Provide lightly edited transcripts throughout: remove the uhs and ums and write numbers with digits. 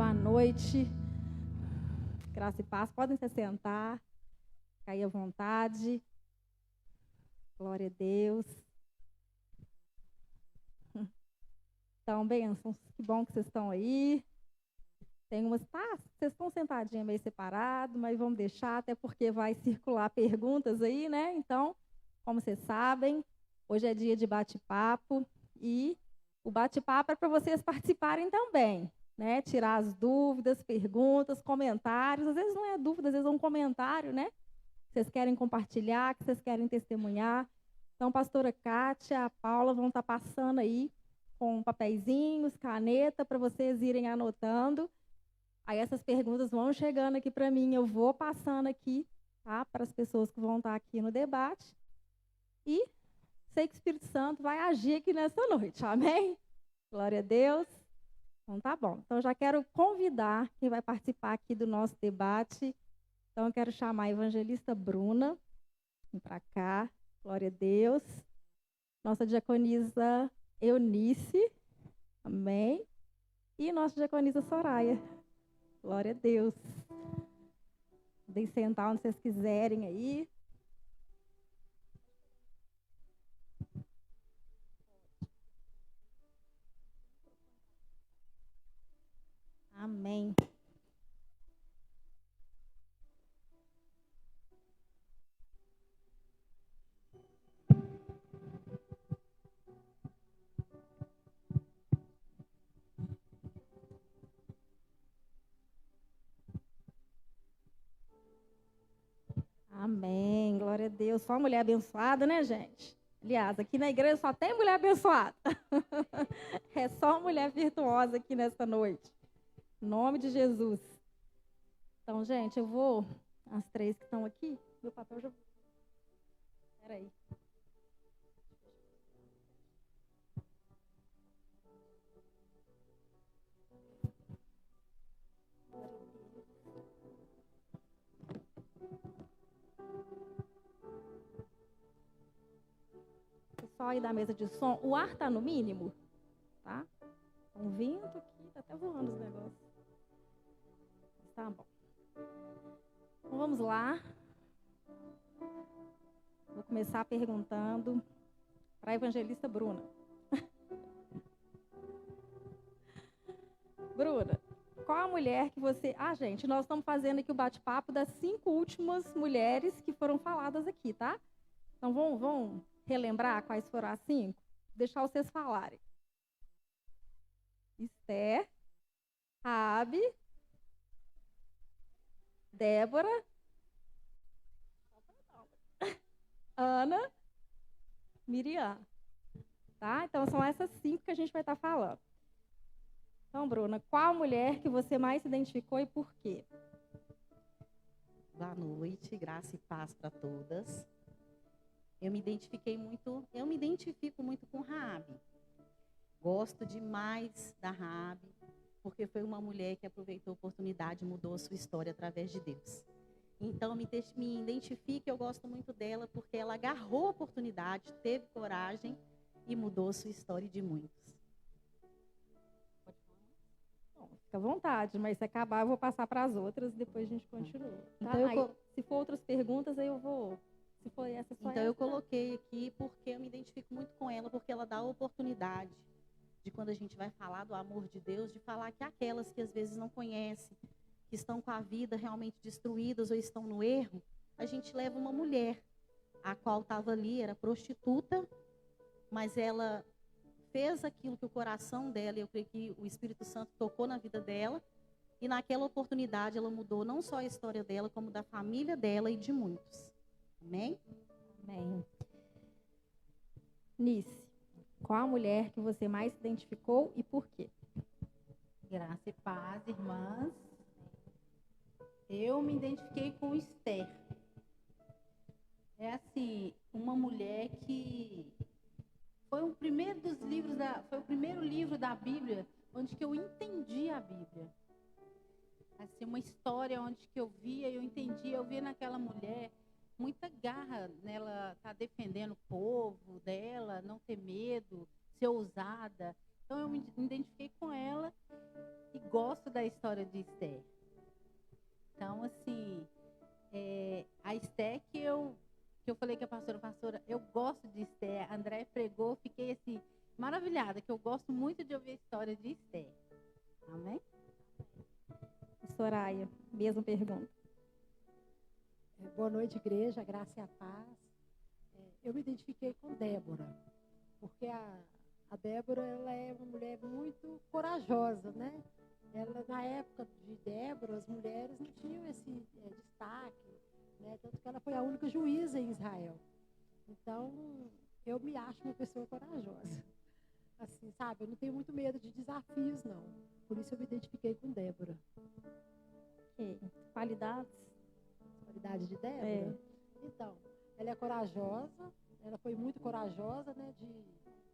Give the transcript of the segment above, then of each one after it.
boa noite. Graça e paz. Podem se sentar, cair à vontade. Glória a Deus. Então, bênçãos. Que bom que vocês estão aí. Tem umas, vocês estão sentadinhos meio separados, mas vamos deixar, até porque vai circular perguntas aí, né? Então, como vocês sabem, hoje é dia de bate-papo e o bate-papo é para vocês participarem também, né? Tirar as dúvidas, perguntas, comentários. Às vezes não é dúvida, às vezes é um comentário, né? Que vocês querem compartilhar, que vocês querem testemunhar. Então, a pastora Kátia, a Paula vão estar passando aí com papeizinhos, caneta, para vocês irem anotando. Aí essas perguntas vão chegando aqui para mim, eu vou passando aqui, tá? Para as pessoas que vão estar aqui no debate. E sei que o Espírito Santo vai agir aqui nessa noite, amém? Glória a Deus. Então tá bom. Então já quero convidar quem vai participar aqui do nosso debate. Então eu quero chamar a evangelista Bruna, vem para cá. Glória a Deus. Nossa diaconisa Eunice, amém? E nossa diaconisa Soraya. Glória a Deus. Podem sentar onde vocês quiserem aí. Amém. Amém. Glória a Deus. Só mulher abençoada, né, gente? Aliás, aqui na igreja só tem mulher abençoada. É só mulher virtuosa aqui nesta noite. Em nome de Jesus. Então, gente, eu vou... As três que estão aqui, meu papel já... Espera aí. Pessoal aí da mesa de som, o ar tá no mínimo, tá? Um vento aqui, tá até voando os negócios. Tá bom. Então, vamos lá. Vou começar perguntando para a evangelista Bruna. Bruna, qual a mulher que você... gente, nós estamos fazendo aqui o bate-papo das 5 últimas mulheres que foram faladas aqui, tá? Então, vão relembrar quais foram as 5? Deixar vocês falarem. Esther, Raabe, Débora, Ana, Miriam. Tá? Então, são essas 5 que a gente vai estar falando. Então, Bruna, qual mulher que você mais se identificou e por quê? Boa noite, graça e paz para todas. Eu me identifico muito com Raabe. Gosto demais da Raabe, porque foi uma mulher que aproveitou a oportunidade e mudou a sua história através de Deus. Então, me identifico, eu gosto muito dela, porque ela agarrou a oportunidade, teve coragem e mudou a sua história de muitos. Bom, fica à vontade, mas se acabar eu vou passar para as outras, depois a gente continua. Tá? Então, se for outras perguntas, aí eu vou... Se for essa, só então essa. eu coloquei aqui porque eu me identifico muito com ela, porque ela dá a oportunidade de, quando a gente vai falar do amor de Deus, de falar que aquelas que às vezes não conhecem, que estão com a vida realmente destruídas ou estão no erro, a gente leva uma mulher, a qual estava ali, era prostituta, mas ela fez aquilo que o coração dela, e eu creio que o Espírito Santo tocou na vida dela, e naquela oportunidade ela mudou não só a história dela, como da família dela e de muitos. Amém? Amém. Nice, qual a mulher que você mais se identificou e por quê? Graça e paz, irmãs. Eu me identifiquei com Esther. É assim, uma mulher que foi o primeiro livro da Bíblia onde que eu entendi a Bíblia. Assim, uma história onde que eu via naquela mulher muita garra nela, tá defendendo o povo dela, não ter medo, ser ousada. Então eu me identifiquei com ela e gosto da história de Esther. Então, assim, a Esther que eu falei que a pastora, eu gosto de Esther. A André pregou, fiquei assim, maravilhada, que eu gosto muito de ouvir a história de Esther. Amém? Soraya, mesma pergunta. Boa noite, igreja, graça e a paz. Eu me identifiquei com Débora, porque a Débora, ela é uma mulher muito corajosa, né? Ela, na época de Débora, as mulheres não tinham esse destaque, né? Tanto que ela foi a única juíza em Israel. Então, eu me acho uma pessoa corajosa. Assim, sabe? Eu não tenho muito medo de desafios, não. Por isso eu me identifiquei com Débora. Ok. Qualidades? Qualidade de Débora? Então, ela é corajosa, ela foi muito corajosa, né? De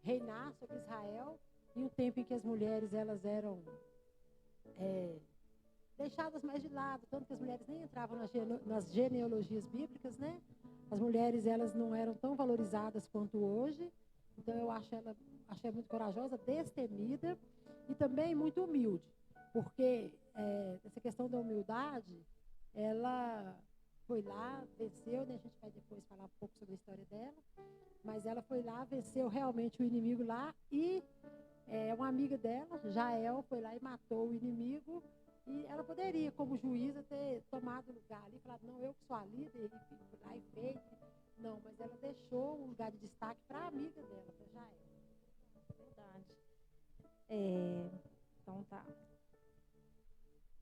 reinar sobre Israel, em um tempo em que as mulheres, elas eram deixadas mais de lado, tanto que as mulheres nem entravam nas genealogias bíblicas, né? As mulheres, elas não eram tão valorizadas quanto hoje. Então, eu achei muito corajosa, destemida e também muito humilde, porque essa questão da humildade, ela foi lá, venceu, né? A gente vai depois falar um pouco sobre a história dela, mas ela foi lá, venceu realmente o inimigo lá e uma amiga dela, Jael, foi lá e matou o inimigo. E ela poderia, como juíza, ter tomado lugar ali, falado, não, eu que sou a líder, e fui lá e fez. Não, mas ela deixou um lugar de destaque para a amiga dela, para Jael. Verdade. Então tá.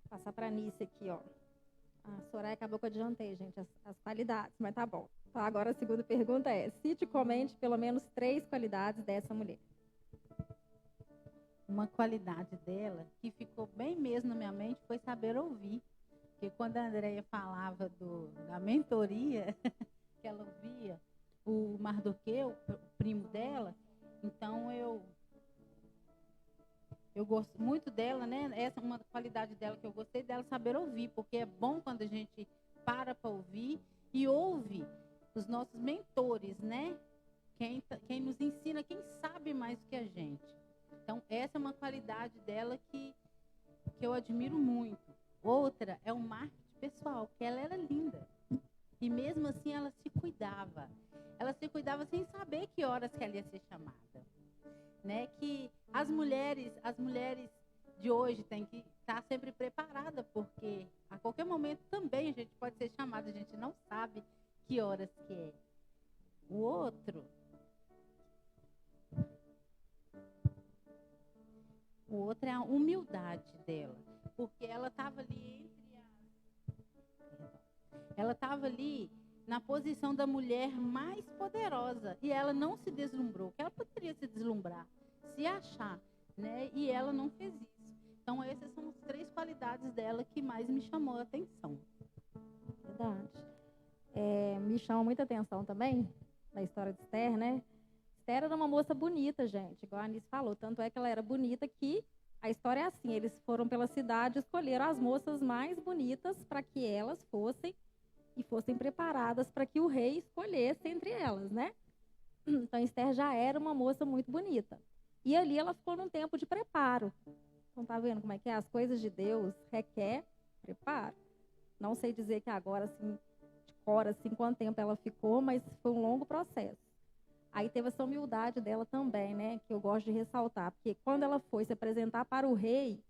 Vou passar para a Nícia aqui, ó. A Soraya acabou que eu adiantei, gente, as qualidades, mas tá bom. Então, agora a segunda pergunta é, cite e comente pelo menos 3 qualidades dessa mulher. Uma qualidade dela, que ficou bem mesmo na minha mente, foi saber ouvir. Porque quando a Andréia falava da mentoria, que ela ouvia o Mardoqueu, o primo dela, então eu gosto muito dela, né? Essa é uma qualidade dela que eu gostei dela, saber ouvir, porque é bom quando a gente para ouvir e ouve os nossos mentores, né? Quem nos ensina, quem sabe mais do que a gente. Então, essa é uma qualidade dela que eu admiro muito. Outra é o marketing pessoal, que ela era linda. E mesmo assim, ela se cuidava. Ela se cuidava sem saber que horas que ela ia ser chamada. Né? Que as mulheres de hoje têm que estar sempre preparadas, porque a qualquer momento também a gente pode ser chamada, a gente não sabe que horas que é. O outro é a humildade dela, porque ela estava ali na posição da mulher mais poderosa e ela não se deslumbrou, que ela poderia se deslumbrar, se achar, né? E ela não fez isso. Então, essas são as 3 qualidades dela que mais me chamou a atenção. Verdade. Me chama muita atenção também, na história de Esther, né? Esther era uma moça bonita, gente, igual a Anice falou. Tanto é que ela era bonita que a história é assim, eles foram pela cidade e escolheram as moças mais bonitas para que elas fossem preparadas para que o rei escolhesse entre elas, né? Então, Esther já era uma moça muito bonita. E ali ela ficou num tempo de preparo. Então, tá vendo como é que é? As coisas de Deus requer preparo. Não sei dizer que agora, assim, de cor, assim, quanto tempo ela ficou, mas foi um longo processo. Aí teve essa humildade dela também, né? Que eu gosto de ressaltar. Porque quando ela foi se apresentar para o rei,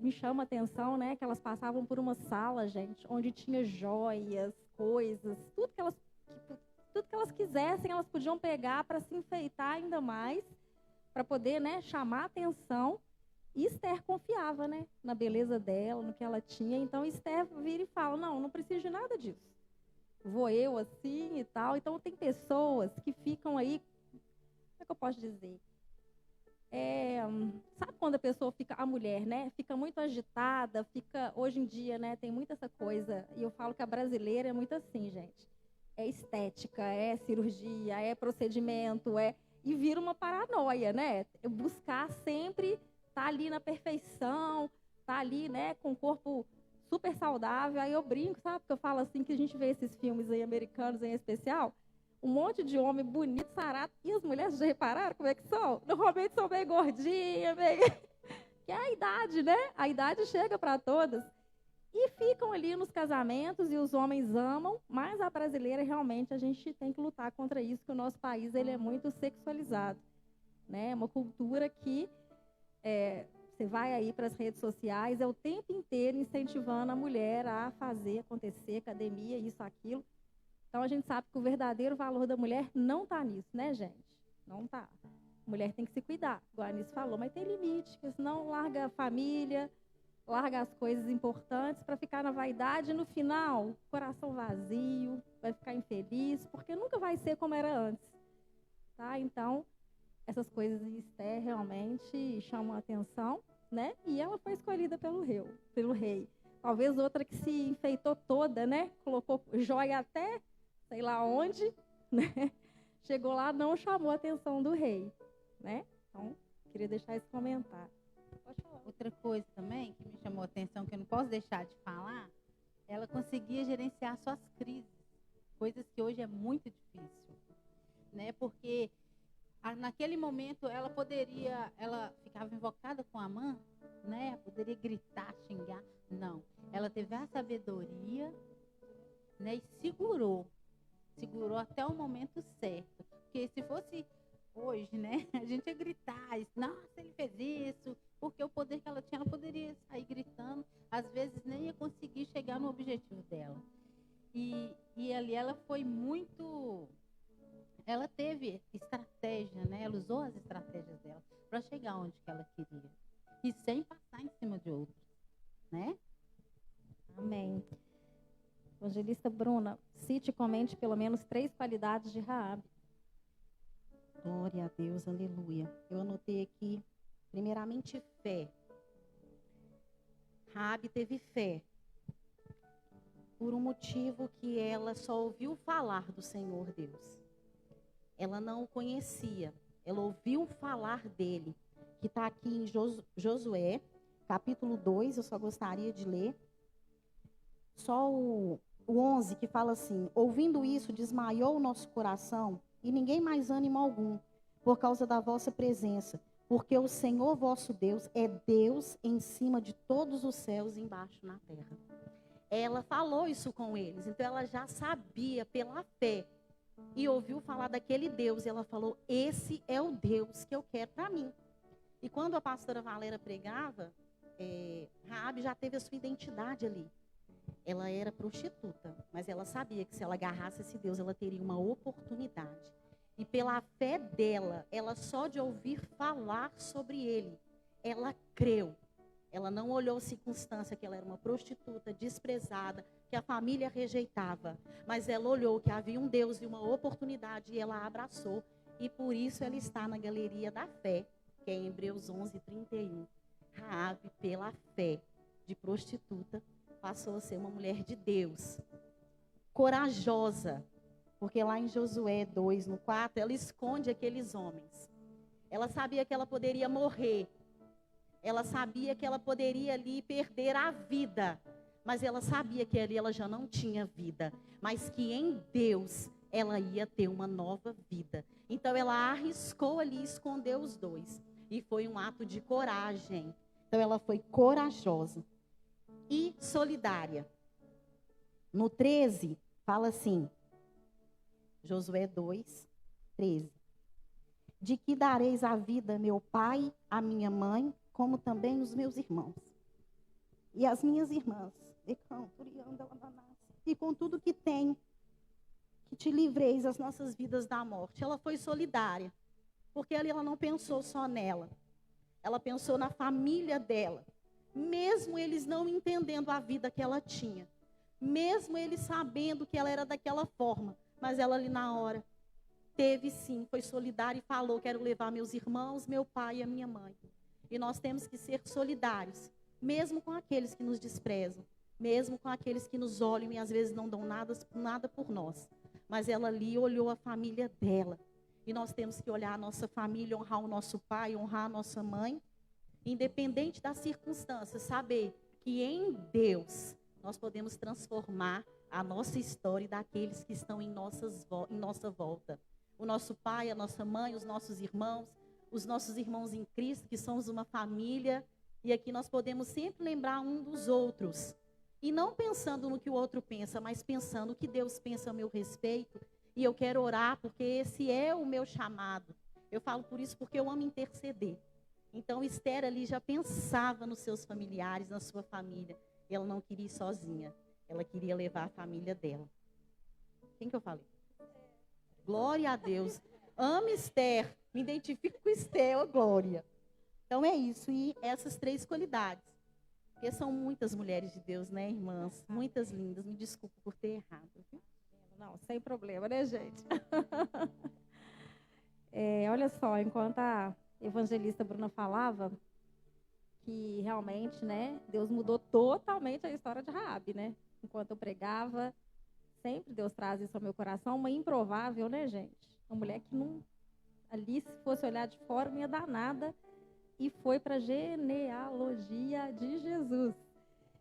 me chama a atenção, né? Que elas passavam por uma sala, gente, onde tinha joias, coisas, tudo que elas quisessem, elas podiam pegar para se enfeitar ainda mais, para poder, né, chamar a atenção. E Esther confiava, né, na beleza dela, no que ela tinha. Então Esther vira e fala, não preciso de nada disso. Vou eu assim e tal. Então tem pessoas que ficam aí, como é que eu posso dizer? Sabe quando a pessoa fica, a mulher, né, fica muito agitada, hoje em dia, né, tem muita essa coisa, e eu falo que a brasileira é muito assim, gente. É estética, é cirurgia, é procedimento, e vira uma paranoia, né? Buscar sempre estar ali na perfeição, estar ali, né, com o corpo super saudável. Aí eu brinco, sabe? Porque eu falo assim que a gente vê esses filmes aí americanos em especial, um monte de homem bonito, sarado, e as mulheres já repararam como é que são? Normalmente são bem gordinhas, que é a idade, né? A idade chega para todas. E ficam ali nos casamentos e os homens amam, mas a brasileira realmente a gente tem que lutar contra isso, que o nosso país ele é muito sexualizado, né? É uma cultura que você vai aí para as redes sociais, é o tempo inteiro incentivando a mulher a fazer acontecer, academia, isso, aquilo. Então a gente sabe que o verdadeiro valor da mulher não está nisso, né, gente? Não está. A mulher tem que se cuidar, igual a Anice falou, mas tem limite, porque senão larga a família, larga as coisas importantes para ficar na vaidade e no final, coração vazio, vai ficar infeliz, porque nunca vai ser como era antes. Tá? Então, essas coisas de Esther realmente chamam a atenção, né? E ela foi escolhida pelo rei. Talvez outra que se enfeitou toda, né? Colocou joia até sei lá onde, né? Chegou lá, não chamou a atenção do rei, né? Então, queria deixar esse comentário. Pode falar. Outra coisa também que me chamou a atenção, que eu não posso deixar de falar, ela conseguia gerenciar suas crises, coisas que hoje é muito difícil, né? Porque naquele momento ela ficava invocada com Amã, né? Poderia gritar, xingar, não. Ela teve a sabedoria, né? E segurou até o momento certo, porque se fosse hoje, né? A gente ia gritar, nossa, ele fez isso, porque o poder que ela tinha, ela poderia sair gritando, às vezes nem ia conseguir chegar no objetivo dela. E ali ela foi muito... Ela teve estratégia, né? Ela usou as estratégias dela para chegar onde que ela queria. E sem passar em cima de outros, né? Amém. Evangelista Bruna, cite e comente pelo menos 3 qualidades de Raabe. Glória a Deus, aleluia. Eu anotei aqui, primeiramente, fé. Raabe teve fé. Por um motivo que ela só ouviu falar do Senhor Deus. Ela não o conhecia. Ela ouviu falar dele. Que está aqui em Josué, capítulo 2, eu só gostaria de ler. Só o 11, que fala assim: ouvindo isso, desmaiou o nosso coração, e ninguém mais ânimo algum, por causa da vossa presença, porque o Senhor vosso Deus é Deus em cima de todos os céus e embaixo na terra. Ela falou isso com eles, então ela já sabia pela fé, e ouviu falar daquele Deus, e ela falou: esse é o Deus que eu quero para mim. E quando a pastora Valéria pregava, Raabe já teve a sua identidade ali. Ela era prostituta, mas ela sabia que se ela agarrasse esse Deus, ela teria uma oportunidade. E pela fé dela, ela só de ouvir falar sobre ele, ela creu. Ela não olhou a circunstância que ela era uma prostituta, desprezada, que a família rejeitava. Mas ela olhou que havia um Deus e uma oportunidade e ela abraçou. E por isso ela está na galeria da fé, que é em Hebreus 11:31. Raabe, pela fé de prostituta, passou a ser uma mulher de Deus, corajosa, porque lá em Josué 2, no 4, ela esconde aqueles homens. Ela sabia que ela poderia morrer, ela sabia que ela poderia ali perder a vida, mas ela sabia que ali ela já não tinha vida, mas que em Deus ela ia ter uma nova vida. Então ela arriscou ali esconder os dois, e foi um ato de coragem. Então ela foi corajosa e solidária. No 13, fala assim, Josué 2, 13. De que dareis a vida meu pai, a minha mãe, como também os meus irmãos. E as minhas irmãs, e com tudo que tem, que te livreis as nossas vidas da morte. Ela foi solidária, porque ali ela não pensou só nela. Ela pensou na família dela. Mesmo eles não entendendo a vida que ela tinha. Mesmo eles sabendo que ela era daquela forma. Mas ela ali na hora, teve sim, foi solidária e falou: quero levar meus irmãos, meu pai e a minha mãe. E nós temos que ser solidários. Mesmo com aqueles que nos desprezam. Mesmo com aqueles que nos olham e às vezes não dão nada por nós. Mas ela ali olhou a família dela. E nós temos que olhar a nossa família, honrar o nosso pai, honrar a nossa mãe. Independente das circunstâncias, saber que em Deus nós podemos transformar a nossa história e daqueles que estão em nossa volta. O nosso pai, a nossa mãe, os nossos irmãos em Cristo, que somos uma família E aqui nós podemos sempre lembrar um dos outros. E não pensando no que o outro pensa, mas pensando o que Deus pensa a meu respeito. E eu quero orar, porque esse é o meu chamado. Eu falo por isso porque eu amo interceder. Então, Esther ali já pensava nos seus familiares, na sua família. E ela não queria ir sozinha. Ela queria levar a família dela. Quem que eu falei? Glória a Deus. Amo Esther. Me identifico com Esther, ô glória. Então é isso. E essas 3 qualidades. Porque são muitas mulheres de Deus, né, irmãs? Muitas lindas. Me desculpe por ter errado. Viu? Não, sem problema, né, gente? Olha só, enquanto a evangelista Bruna falava, que realmente, né, Deus mudou totalmente a história de Raabe, né? Enquanto eu pregava, sempre Deus traz isso ao meu coração, uma improvável, né, gente? Uma mulher que não, ali, se fosse olhar de fora, não ia dar nada, e foi para a genealogia de Jesus.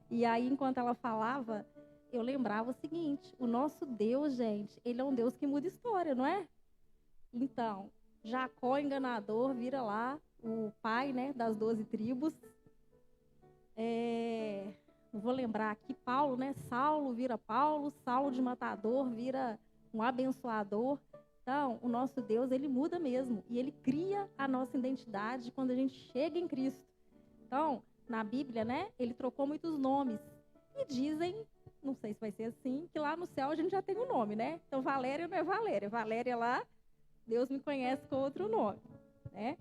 E aí, enquanto ela falava, eu lembrava o seguinte, o nosso Deus, gente, ele é um Deus que muda história, não é? Então, Jacó, enganador, vira lá o pai, né, das 12 tribos. Vou lembrar aqui, Paulo, né? Saulo vira Paulo, Saulo de matador vira um abençoador. Então, o nosso Deus, ele muda mesmo. E ele cria a nossa identidade quando a gente chega em Cristo. Então, na Bíblia, né? Ele trocou muitos nomes. E dizem, não sei se vai ser assim, que lá no céu a gente já tem um nome, né? Então, Valéria não é Valéria. Valéria lá, Deus me conhece com outro nome, né?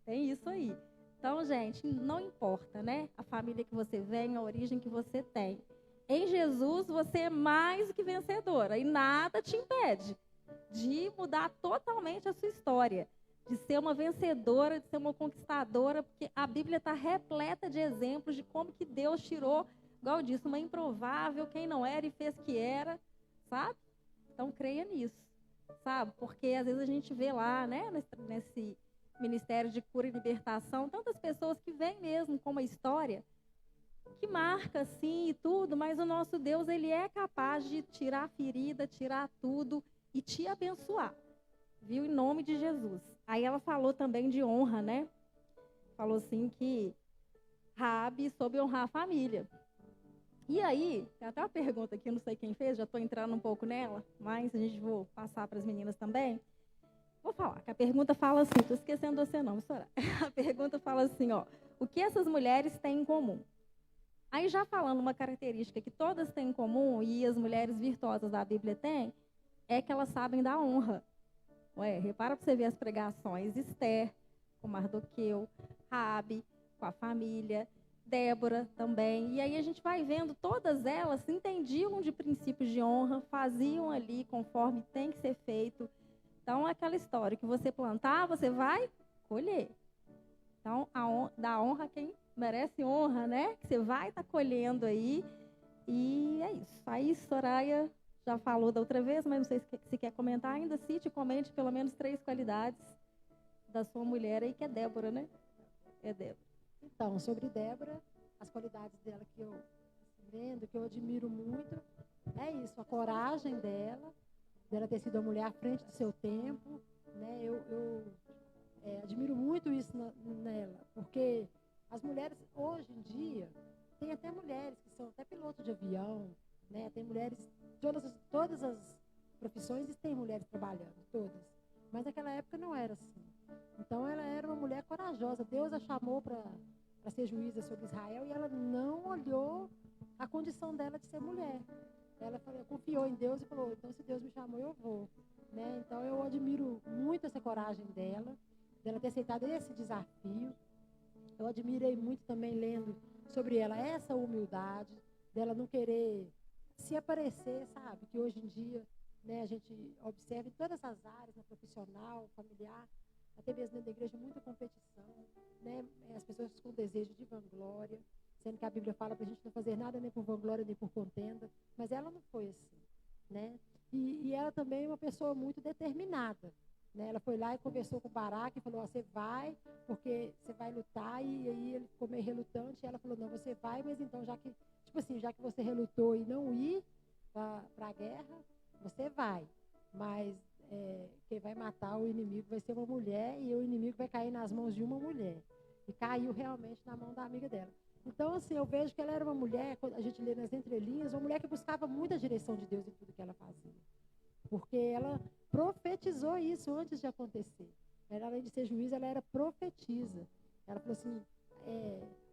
Tem isso aí. Então, gente, não importa, né? A família que você vem, a origem que você tem. Em Jesus, você é mais do que vencedora. E nada te impede de mudar totalmente a sua história. De ser uma vencedora, de ser uma conquistadora. Porque a Bíblia está repleta de exemplos de como que Deus tirou, igual eu disse, uma improvável, quem não era e fez que era, sabe? Então, creia nisso, sabe? Porque às vezes a gente vê lá, né, nesse Ministério de Cura e Libertação, tantas pessoas que vêm mesmo com uma história que marca, sim, e tudo, mas o nosso Deus, ele é capaz de tirar a ferida, tirar tudo e te abençoar, viu? Em nome de Jesus. Aí ela falou também de honra, né? Falou assim que Raabe soube honrar a família. E aí, tem até uma pergunta aqui, eu não sei quem fez, já estou entrando um pouco nela, mas a gente vou passar para as meninas também. Vou falar, que a pergunta fala assim, estou esquecendo você não, vou A pergunta fala assim, ó, o que essas mulheres têm em comum? Aí já falando uma característica que todas têm em comum, e as mulheres virtuosas da Bíblia têm, é que elas sabem dar honra. Ué, repara para você ver as pregações, Esther, com Mardoqueu, Raabe, com a família, Débora também. E aí a gente vai vendo, todas elas entendiam de princípios de honra, faziam ali conforme tem que ser feito. Então, é aquela história que você plantar, você vai colher. Então, dá honra a quem merece honra, né? Que você vai estar colhendo aí. E é isso. Aí, Soraya já falou da outra vez, mas não sei se quer comentar ainda. Cite, comente pelo menos 3 qualidades da sua mulher aí, que é Débora, né? É Débora. Então, sobre Débora, as qualidades dela que eu vendo, que eu admiro muito, é isso, a coragem dela ter sido uma mulher à frente do seu tempo, né? Eu admiro muito isso nela, porque as mulheres hoje em dia, tem até mulheres que são até pilotos de avião, né? Tem mulheres, todas as profissões tem mulheres trabalhando, todas. Mas naquela época não era assim. Então ela era uma mulher corajosa, Deus a chamou para ser juíza sobre Israel e ela não olhou a condição dela de ser mulher. Ela confiou em Deus e falou, então se Deus me chamou, eu vou. Né? Então eu admiro muito essa coragem dela ter aceitado esse desafio. Eu admirei muito também lendo sobre ela essa humildade, dela não querer se aparecer, sabe? Que hoje em dia, né, a gente observa em todas as áreas, na profissional, familiar, até mesmo dentro da igreja, muita competição, né? As pessoas com desejo de vanglória, sendo que a Bíblia fala para a gente não fazer nada nem por vanglória nem por contenda, mas ela não foi assim, né? E ela também é uma pessoa muito determinada, né? Ela foi lá e conversou com o Baraque e falou, você vai, porque você vai lutar, e aí ele ficou meio relutante, e ela falou, não, você vai, mas então já que você relutou e não ir para a guerra, você vai, mas quem vai matar o inimigo vai ser uma mulher, e o inimigo vai cair nas mãos de uma mulher. e caiu realmente na mão da amiga dela. Então, assim, eu vejo que ela era uma mulher, quando a gente lê nas entrelinhas, uma mulher que buscava muito a direção de Deus em tudo que ela fazia. Porque ela profetizou isso antes de acontecer. Ela, além de ser juiz, ela era profetisa. Ela falou assim,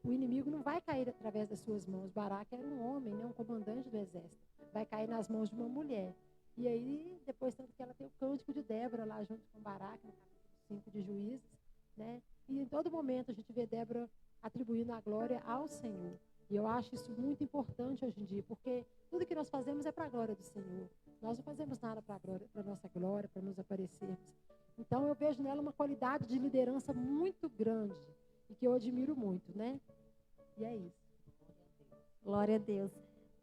o inimigo não vai cair através das suas mãos. Baraque era um homem, né, um comandante do exército. Vai cair nas mãos de uma mulher. E aí, depois, tanto que ela tem o cântico de Débora lá junto com Baraque, no capítulo 5 de Juízes, né? E em todo momento a gente vê Débora atribuindo a glória ao Senhor. E eu acho isso muito importante hoje em dia, porque tudo que nós fazemos é para a glória do Senhor. Nós não fazemos nada para a nossa glória, para nos aparecermos. Então, eu vejo nela uma qualidade de liderança muito grande e que eu admiro muito, né? E é isso. Glória a Deus.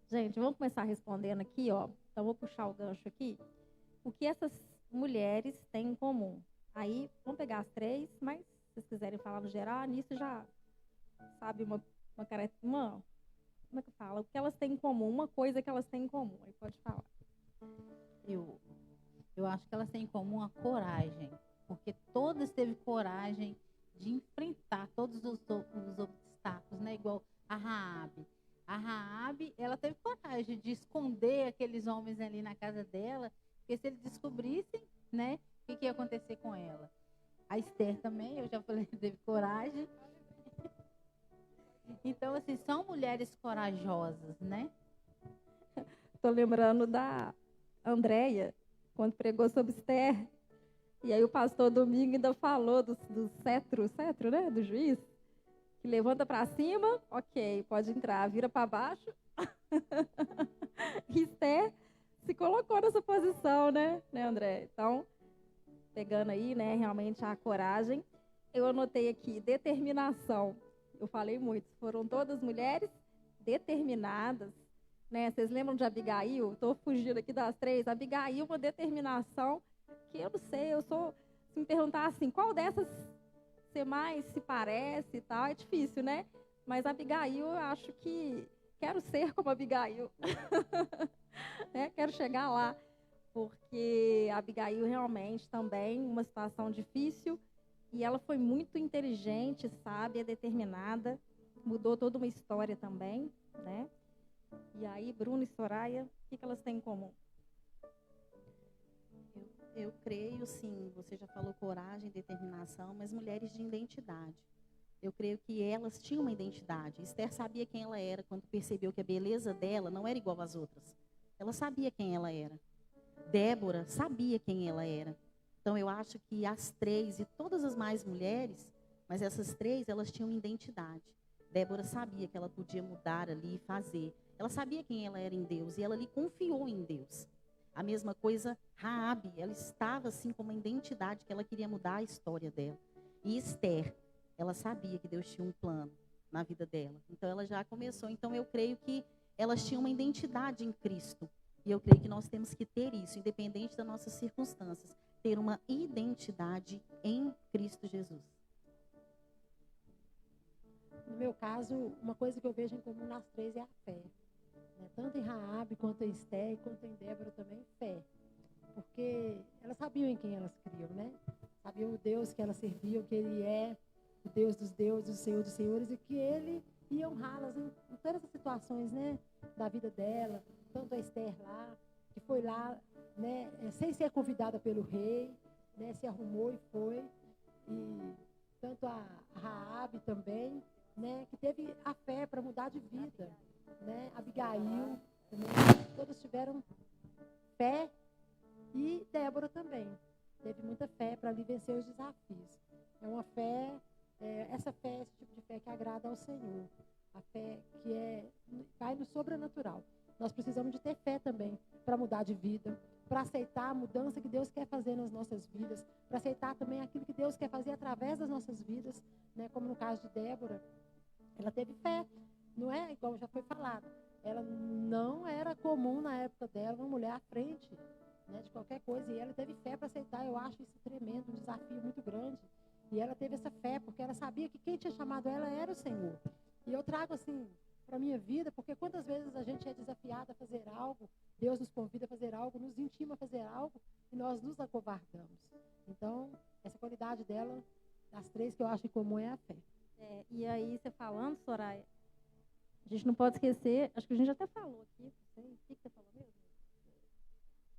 Gente, vamos começar respondendo aqui, ó. Então, vou puxar o gancho aqui. O que essas mulheres têm em comum? Aí, vamos pegar as três, mas se vocês quiserem falar no geral, nisso já sabe uma como é que fala? O que elas têm em comum, uma coisa que elas têm em comum. Aí pode falar. Eu acho que elas têm em comum a coragem, porque todas teve coragem de enfrentar todos os obstáculos, né? Igual a Raabe. A Raabe, ela teve coragem de esconder aqueles homens ali na casa dela, porque se eles descobrissem, né, o que ia acontecer com ela. A Esther também, eu já falei, teve coragem. Então, assim, são mulheres corajosas, né? Estou lembrando da Andréia, quando pregou sobre Esther. E aí o pastor Domingo ainda falou do cetro, né, do juiz, que levanta para cima, ok, pode entrar, vira para baixo. Esther se colocou nessa posição, né, André? Então, pegando aí, né, realmente a coragem. Eu anotei aqui, determinação. Eu falei muito, foram todas mulheres determinadas, né? Vocês lembram de Abigail? Estou fugindo aqui das três. Abigail, uma determinação que eu não sei, se me perguntar assim, qual dessas você mais se parece e tal, é difícil, né? Mas Abigail, eu acho que quero ser como Abigail. Né? Quero chegar lá, porque Abigail realmente também, uma situação difícil, e ela foi muito inteligente, sábia, determinada, mudou toda uma história também, né? E aí, Bruno e Soraya, o que elas têm em comum? Eu creio, sim, você já falou coragem, determinação, mas mulheres de identidade. Eu creio que elas tinham uma identidade. Esther sabia quem ela era quando percebeu que a beleza dela não era igual às outras. Ela sabia quem ela era. Débora sabia quem ela era. Então, eu acho que as três e todas as mais mulheres, mas essas três, elas tinham identidade. Débora sabia que ela podia mudar ali e fazer. Ela sabia quem ela era em Deus e ela lhe confiou em Deus. A mesma coisa, Raabe, ela estava assim com uma identidade que ela queria mudar a história dela. E Esther, ela sabia que Deus tinha um plano na vida dela. Então, ela já começou. Então, eu creio que elas tinham uma identidade em Cristo. E eu creio que nós temos que ter isso, independente das nossas circunstâncias. Ter uma identidade em Cristo Jesus. No meu caso, uma coisa que eu vejo em comum nas três é a fé. Né? Tanto em Raabe, quanto em Esther, quanto em Débora também, fé. Porque elas sabiam em quem elas criam, né? Sabiam o Deus que elas serviam, que Ele é o Deus dos deuses, o Senhor dos senhores, e que Ele ia honrá-las em todas as situações, né? Da vida dela. Tanto a Esther lá, que foi lá, né? Sem ser convidada pelo rei, né? Se arrumou e foi. E tanto a Raabe também, né? Que teve a fé para mudar de vida, né? Abigail também, todas tiveram fé, e Débora também teve muita fé para ali vencer os desafios. É uma fé, essa fé, esse tipo de fé que agrada ao Senhor, a fé que vai no sobrenatural. Nós precisamos de ter fé também para mudar de vida, para aceitar a mudança que Deus quer fazer nas nossas vidas, para aceitar também aquilo que Deus quer fazer através das nossas vidas, né? Como no caso de Débora, ela teve fé, não é? Igual já foi falado, ela não era comum na época dela uma mulher à frente, né, de qualquer coisa, e ela teve fé para aceitar. Eu acho isso tremendo, um desafio muito grande. E ela teve essa fé porque ela sabia que quem tinha chamado ela era o Senhor. E eu trago assim para a minha vida, porque quantas vezes a gente é desafiada a fazer algo, Deus nos convida a fazer algo, nos intima a fazer algo, e nós nos acovardamos. Então, essa qualidade dela, das três que eu acho em comum, é a fé. E aí, você falando, Soraya, a gente não pode esquecer, acho que a gente até falou aqui, não sei, o que você falou mesmo?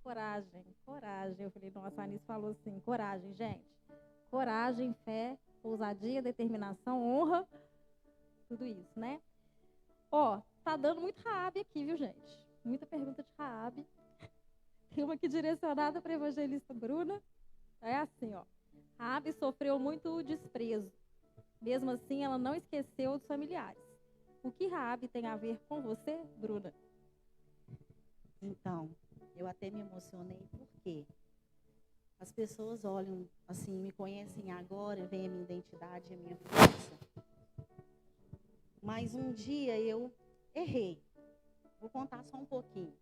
Coragem, coragem. Eu falei, nossa, a Anice falou assim, coragem, gente. Coragem, fé, ousadia, determinação, honra, tudo isso, né? Ó, tá dando muito Raabe aqui, viu, gente? Muita pergunta de Raabe. Tem uma aqui direcionada para a evangelista Bruna. É assim, ó. Raabe sofreu muito desprezo. Mesmo assim, ela não esqueceu dos familiares. O que Raabe tem a ver com você, Bruna? Então, eu até me emocionei porque as pessoas olham, assim, me conhecem agora, veem a minha identidade, a minha força. Mas um dia eu errei. Vou contar só um pouquinho.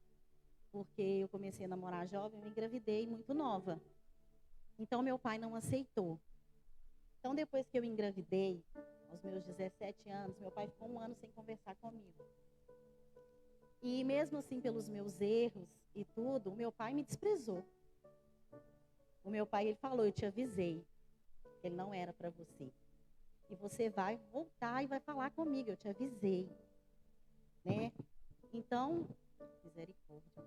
Porque eu comecei a namorar jovem, eu engravidei muito nova. Então, meu pai não aceitou. Então, depois que eu engravidei, aos meus 17 anos, meu pai ficou 1 ano sem conversar comigo. E mesmo assim, pelos meus erros e tudo, o meu pai me desprezou. O meu pai, ele falou, eu te avisei, ele não era para você. E você vai voltar e vai falar comigo, eu te avisei. Né? Então, misericórdia, pai.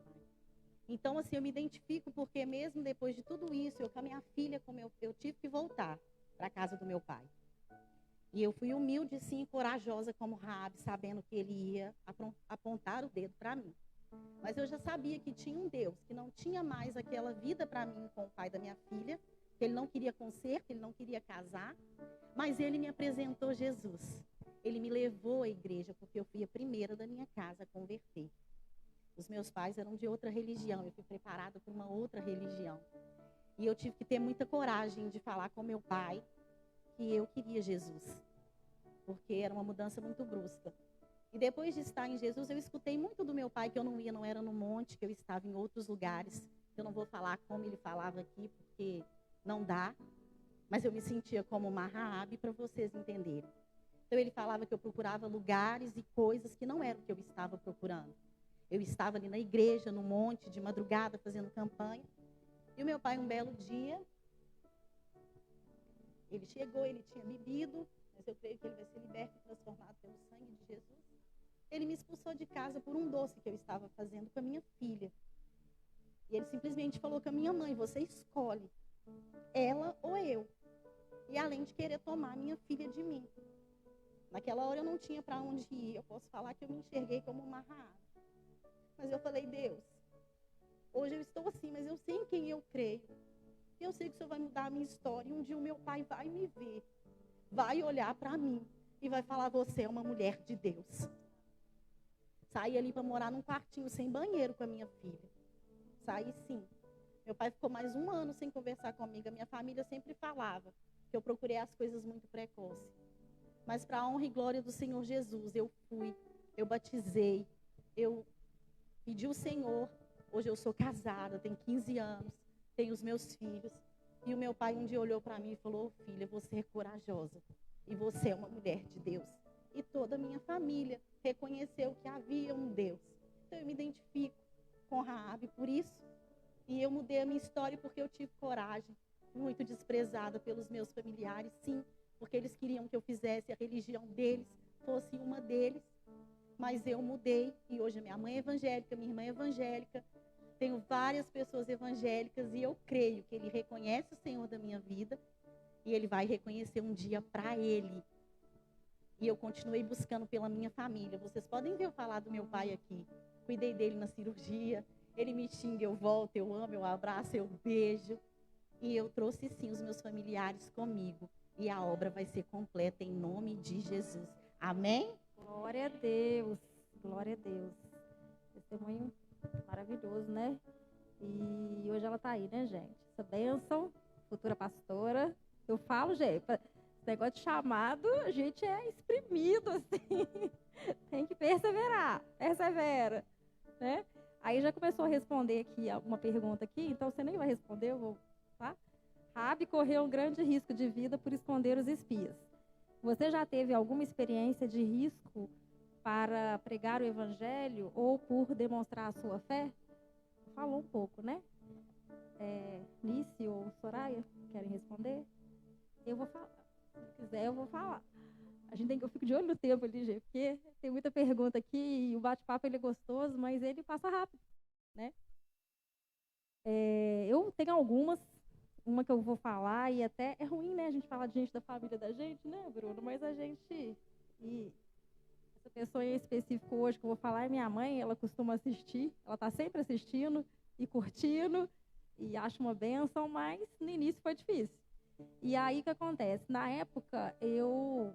Então, assim, eu me identifico porque mesmo depois de tudo isso, eu com a minha filha, como eu tive que voltar para a casa do meu pai. E eu fui humilde, sim, corajosa como Raabe, sabendo que ele ia apontar o dedo para mim. Mas eu já sabia que tinha um Deus, que não tinha mais aquela vida para mim com o pai da minha filha, que ele não queria conserto, ele não queria casar, mas ele me apresentou Jesus. Ele me levou à igreja, porque eu fui a primeira da minha casa a converter. Os meus pais eram de outra religião, eu fui preparada por uma outra religião. E eu tive que ter muita coragem de falar com meu pai que eu queria Jesus, porque era uma mudança muito brusca. E depois de estar em Jesus, eu escutei muito do meu pai que eu não ia, não era no monte, que eu estava em outros lugares. Eu não vou falar como ele falava aqui, porque não dá, mas eu me sentia como uma Raabe para vocês entenderem. Então ele falava que eu procurava lugares e coisas que não eram o que eu estava procurando. Eu estava ali na igreja, no monte, de madrugada, fazendo campanha. E o meu pai, um belo dia, ele chegou, ele tinha bebido, mas eu creio que ele vai ser liberto e transformado pelo sangue de Jesus. Ele me expulsou de casa por um doce que eu estava fazendo com a minha filha. E ele simplesmente falou com a minha mãe, você escolhe, ela ou eu. E além de querer tomar minha filha de mim. Naquela hora eu não tinha para onde ir. Eu posso falar que eu me enxerguei como uma Raabe. Mas eu falei, Deus, hoje eu estou assim, mas eu sei em quem eu creio. E eu sei que o Senhor vai mudar a minha história. E um dia o meu pai vai me ver, vai olhar para mim e vai falar, você é uma mulher de Deus. Saí ali para morar num quartinho sem banheiro com a minha filha. Saí sim. Meu pai ficou mais 1 ano sem conversar comigo. A minha família sempre falava que eu procurei as coisas muito precoce. Mas para a honra e glória do Senhor Jesus, eu fui, eu batizei, eu pedi ao Senhor. Hoje eu sou casada, tenho 15 anos, tenho os meus filhos. E o meu pai um dia olhou para mim e falou, filha, você é corajosa e você é uma mulher de Deus. E toda a minha família reconheceu que havia um Deus. Então eu me identifico com Raabe por isso. E eu mudei a minha história porque eu tive coragem. Muito desprezada pelos meus familiares, sim. Porque eles queriam que eu fizesse a religião deles, fosse uma deles. Mas eu mudei. E hoje a minha mãe é evangélica, minha irmã é evangélica. Tenho várias pessoas evangélicas e eu creio que ele reconhece o Senhor da minha vida. E ele vai reconhecer um dia para ele. E eu continuei buscando pela minha família. Vocês podem ver eu falar do meu pai aqui. Cuidei dele na cirurgia. Ele me xinga, eu volto, eu amo, eu abraço, eu beijo. E eu trouxe sim os meus familiares comigo. E a obra vai ser completa em nome de Jesus. Amém? Glória a Deus. Glória a Deus. Testemunho maravilhoso, né? E hoje ela está aí, né, gente? Essa bênção, futura pastora. Eu falo, gente, esse negócio de chamado, a gente é exprimido, assim. Tem que perseverar. Persevera, né? Aí já começou a responder aqui uma pergunta aqui, então você nem vai responder, eu vou, tá? Raabe correu um grande risco de vida por esconder os espias. Você já teve alguma experiência de risco para pregar o evangelho ou por demonstrar a sua fé? Falou um pouco, né? Nice ou Soraya, querem responder? Eu vou falar. Se quiser, eu vou falar. Eu fico de olho no tempo ali, gente, porque tem muita pergunta aqui e o bate-papo ele é gostoso, mas ele passa rápido, né? Eu tenho algumas, uma que eu vou falar, e até é ruim, né, a gente falar de gente da família da gente, né, Bruno? Mas a gente, e essa pessoa em específico hoje que eu vou falar é minha mãe, ela costuma assistir, ela está sempre assistindo e curtindo, e acha uma bênção, mas no início foi difícil. E aí o que acontece? Na época, eu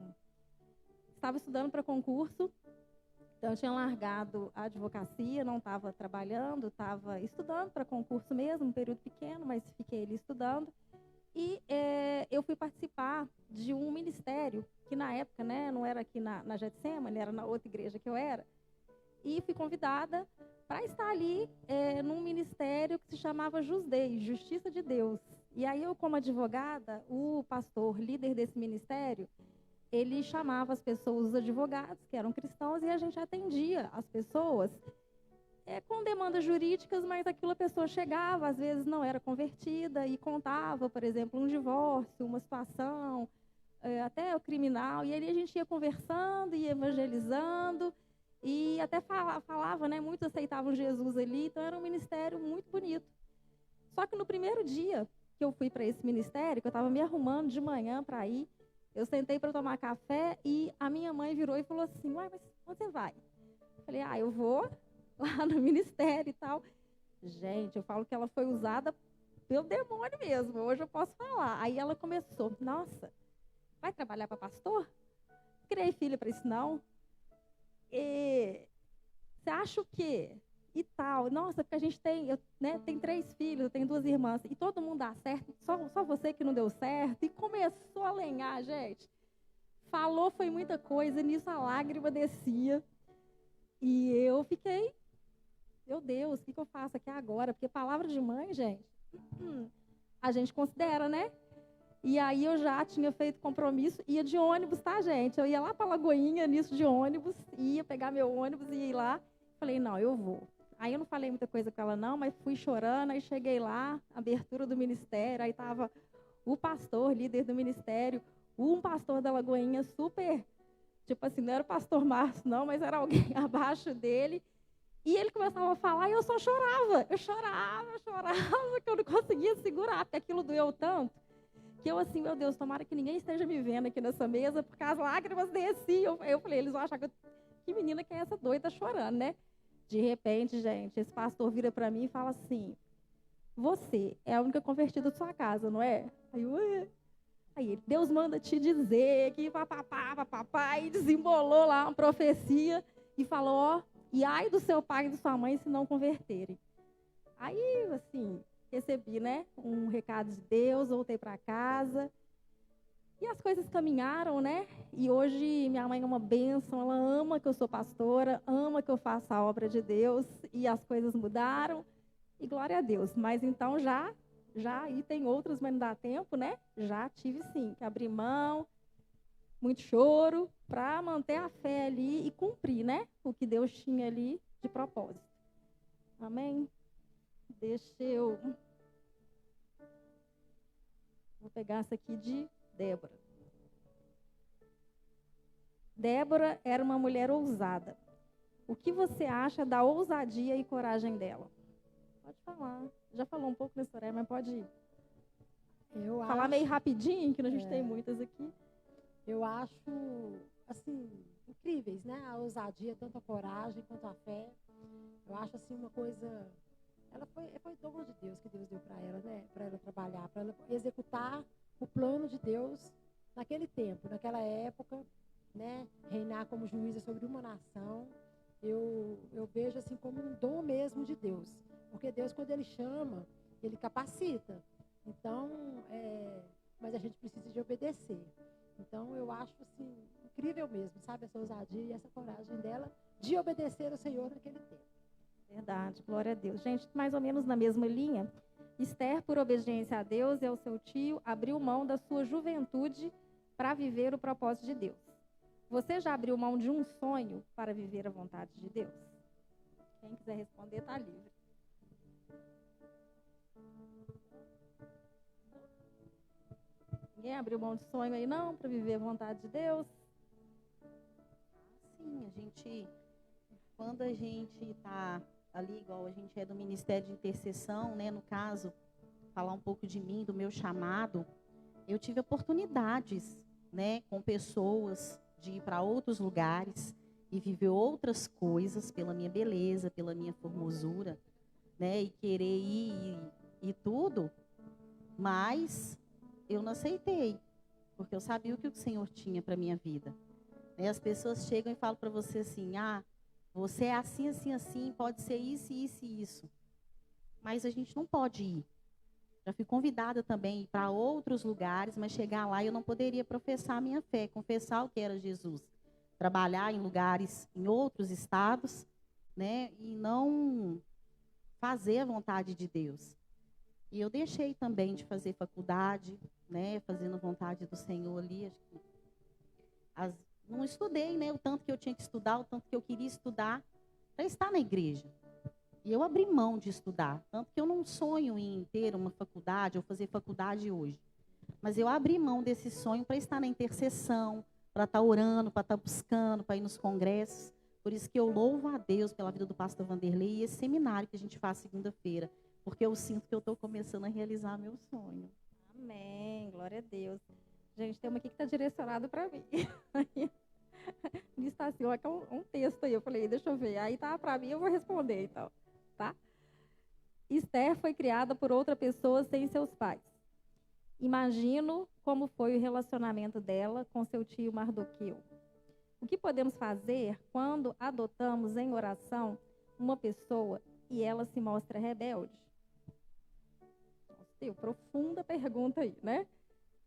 estava estudando para concurso, então eu tinha largado a advocacia, não estava trabalhando, estava estudando para concurso mesmo, um período pequeno, mas fiquei ali estudando. E eu fui participar de um ministério, que na época, né, não era aqui na Getsemane, era na outra igreja que eu era, e fui convidada para estar ali num ministério que se chamava JUSDEI, Justiça de Deus. E aí eu, como advogada, o pastor, líder desse ministério, ele chamava as pessoas, os advogados, que eram cristãos, e a gente atendia as pessoas com demandas jurídicas, mas aquilo a pessoa chegava, às vezes não era convertida, e contava, por exemplo, um divórcio, uma situação, até o criminal, e ali a gente ia conversando e evangelizando, e até falava, né, muitos aceitavam Jesus ali, então era um ministério muito bonito. Só que no primeiro dia que eu fui para esse ministério, que eu estava me arrumando de manhã para ir, eu sentei para tomar café e a minha mãe virou e falou assim, uai, mas onde você vai? Eu falei, eu vou lá no ministério e tal. Gente, eu falo que ela foi usada pelo demônio mesmo, hoje eu posso falar. Aí ela começou, nossa, vai trabalhar para pastor? Criei filha para isso não. Você acha o quê? E tal. Nossa, porque a gente tem, tem 3 filhos, eu tenho 2 irmãs, e todo mundo dá certo, só você que não deu certo. E começou a lenhar, gente. Falou, foi muita coisa, nisso a lágrima descia. E eu fiquei, meu Deus, o que eu faço aqui agora? Porque palavra de mãe, gente, a gente considera, né? E aí eu já tinha feito compromisso, ia de ônibus, tá, gente? Eu ia lá para Lagoinha, nisso de ônibus, ia pegar meu ônibus e ir lá. Falei, não, eu vou. Aí eu não falei muita coisa com ela não, mas fui chorando, aí cheguei lá, abertura do ministério, aí estava o pastor, líder do ministério, um pastor da Lagoinha super, tipo assim, não era o pastor Márcio não, mas era alguém abaixo dele, e ele começava a falar e eu só chorava, que eu não conseguia segurar, porque aquilo doeu tanto, que eu assim, meu Deus, tomara que ninguém esteja me vendo aqui nessa mesa, porque as lágrimas desciam. Eu falei, eles vão achar que menina que é essa doida chorando, né? De repente, gente, esse pastor vira para mim e fala assim, você é a única convertida da sua casa, não é? Aí ele, Deus manda te dizer que papapá, e desembolou lá uma profecia e falou, e ai do seu pai e da sua mãe se não converterem. Aí, assim, recebi, né, um recado de Deus, voltei para casa. E as coisas caminharam, né? E hoje minha mãe é uma bênção, ela ama que eu sou pastora, ama que eu faça a obra de Deus, e as coisas mudaram, e glória a Deus. Mas então já aí tem outras, mas não dá tempo, né? Já tive sim, que abrir mão, muito choro, para manter a fé ali e cumprir, né? O que Deus tinha ali de propósito. Amém? Deixa eu... Vou pegar essa aqui de Débora. Débora era uma mulher ousada. O que você acha da ousadia e coragem dela? Pode falar. Já falou um pouco nesse horário, mas pode falar meio rapidinho, que a gente tem muitas aqui. Eu acho, assim, incríveis, né? A ousadia, tanto a coragem quanto a fé. Eu acho, assim, uma coisa... Ela foi dom de Deus que Deus deu para ela, né? Para ela trabalhar, para ela executar o plano de Deus naquele tempo, naquela época, né? Reinar como juíza sobre uma nação. Eu vejo assim como um dom mesmo de Deus. Porque Deus, quando Ele chama, Ele capacita. Então, mas a gente precisa de obedecer. Então, eu acho assim, incrível mesmo, sabe? Essa ousadia e essa coragem dela de obedecer ao Senhor naquele tempo. Verdade, glória a Deus. Gente, mais ou menos na mesma linha, Esther, por obediência a Deus e ao seu tio, abriu mão da sua juventude para viver o propósito de Deus. Você já abriu mão de um sonho para viver a vontade de Deus? Quem quiser responder, está livre. Ninguém abriu mão de sonho aí não, para viver a vontade de Deus? sim, quando a gente está ali, igual a gente é do Ministério de Intercessão, né, no caso, falar um pouco de mim, do meu chamado, eu tive oportunidades, né, com pessoas de ir para outros lugares e viver outras coisas pela minha beleza, pela minha formosura, né, e querer ir e tudo, mas eu não aceitei, porque eu sabia o que o Senhor tinha para minha vida. Né, as pessoas chegam e falam para você assim, você é assim, assim, assim, pode ser isso, isso e isso. Mas a gente não pode ir. Já fui convidada também a ir para outros lugares, mas chegar lá eu não poderia professar a minha fé, confessar o que era Jesus. Trabalhar em lugares, em outros estados, né, e não fazer a vontade de Deus. E eu deixei também de fazer faculdade, né, fazendo a vontade do Senhor ali. Acho que não estudei, né, o tanto que eu tinha que estudar, o tanto que eu queria estudar para estar na igreja. E eu abri mão de estudar, tanto que eu não sonho em ter uma faculdade ou fazer faculdade hoje. Mas eu abri mão desse sonho para estar na intercessão, para estar orando, para estar buscando, para ir nos congressos. Por isso que eu louvo a Deus pela vida do pastor Vanderlei e esse seminário que a gente faz segunda-feira, porque eu sinto que eu estou começando a realizar meu sonho. Amém, glória a Deus. Gente, tem uma aqui que está direcionado para mim. Está assim, ó, que é um texto aí. Eu falei, deixa eu ver. Aí tá para mim, eu vou responder então. Tá? Esther foi criada por outra pessoa sem seus pais. Imagino como foi o relacionamento dela com seu tio Mardoqueu. O que podemos fazer quando adotamos em oração uma pessoa e ela se mostra rebelde? Nossa, profunda pergunta aí, né?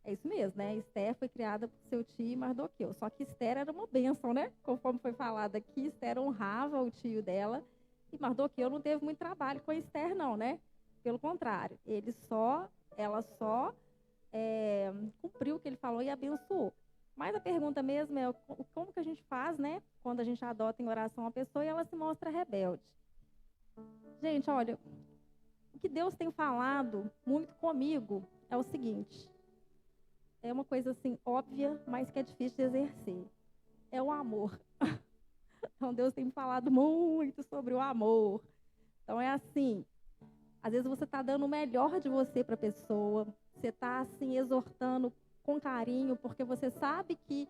É isso mesmo, né? Esther foi criada por seu tio Mardoqueu. Só que Esther era uma bênção, né? Conforme foi falado aqui, Esther honrava o tio dela. E Mardoqueu não teve muito trabalho com Esther, não, né? Pelo contrário, ela só cumpriu o que ele falou e abençoou. Mas a pergunta mesmo é como que a gente faz, né? Quando a gente adota em oração uma pessoa e ela se mostra rebelde. Gente, olha, o que Deus tem falado muito comigo é o seguinte. É uma coisa assim óbvia, mas que é difícil de exercer. É o amor. Então, Deus tem me falado muito sobre o amor. Então, é assim, às vezes você está dando o melhor de você para a pessoa, você está, assim, exortando com carinho, porque você sabe que